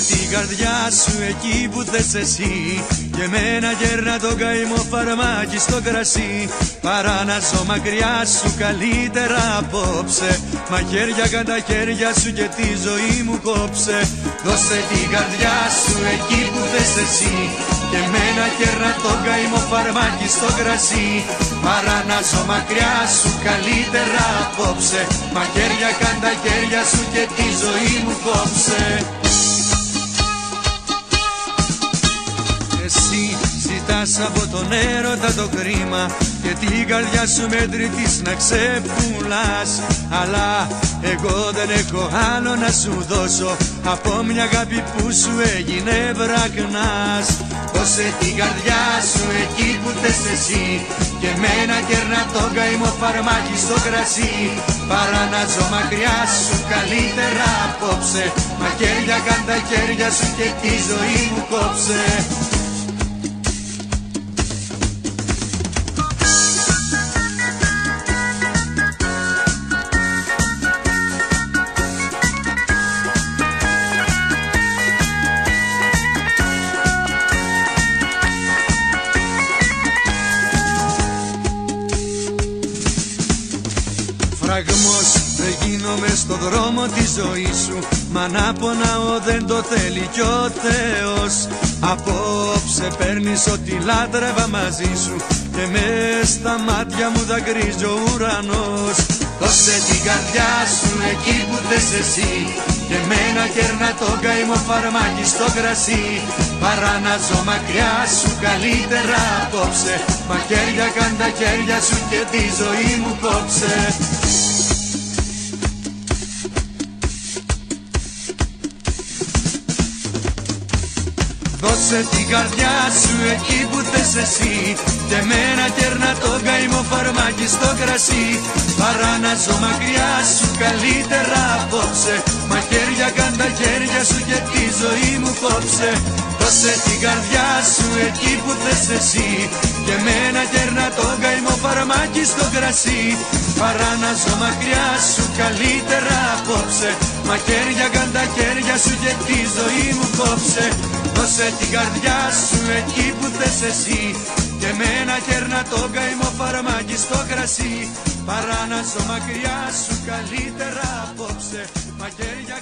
την καρδιά σου εκεί που θες εσύ και εμένα γέρνα τον καημό φαρμάκι στο κρασί. Παρά να ζω μακριά σου καλύτερα απόψε, μαχαίρια κατά τα χέρια σου και τη ζωή μου κόψε. Δώσε την καρδιά σου εκεί που θες εσύ και εμένα γέρνα τον καημό φαρμάκι στο κρασί. Παρά να ζω μακριά σου καλύτερα απόψε, μαχαίρια κατά τα χέρια σου και τη ζωή μου κόψε. Εσύ ζητάς από τον έρωτα το κρίμα και την καρδιά σου μέτρητης να ξεπουλάς, αλλά εγώ δεν έχω άλλο να σου δώσω από μια αγάπη που σου έγινε βραχνάς. Δώσε την καρδιά σου εκεί που θες εσύ και εμένα κέρνα τον καημό φαρμάκι στο κρασί. Παρά να ζω μακριά σου καλύτερα απόψε, μαχαίρια κατά τα χέρια σου και τη ζωή μου κόψε. Φραγμός δεν γίνομαι στο δρόμο της ζωής σου, μα να πονάω δεν το θέλει κι ο Θεός. Απόψε παίρνεις ό,τι λάτρευα μαζί σου και μες στα μάτια μου δακρύζει ο ουρανός. Δώσε την καρδιά σου εκεί που θες εσύ και εμένα κέρνα τον καημό φαρμάκι στο κρασί. Παρά να ζω μακριά σου καλύτερα απόψε, μαχαίρια κατά τα χέρια σου και τη ζωή μου κόψε. Δώσε την καρδιά σου εκεί που θες εσύ και εμένα κέρνα τον καημό φαρμάκι στο κρασί. Παρά να ζω μακριά σου καλύτερα απόψε, μαχαίρια κατά τα χέρια σου και τη ζωή μου κόψε. Δώσε την καρδιά σου εκεί που θες εσύ και εμένα κέρνα τον καημό φαρμάκι στο κρασί. Παρά να ζω μακριά σου καλύτερα απόψε, μαχαίρια κατά τα χέρια σου και τη ζωή μου κόψε. Δώσε την καρδιά σου εκεί που θες εσύ και εμένα κέρνα τον καημό φαρμάκι στο κρασί. Παρά να ζω μακριά σου καλύτερα απόψε, μαχαίρια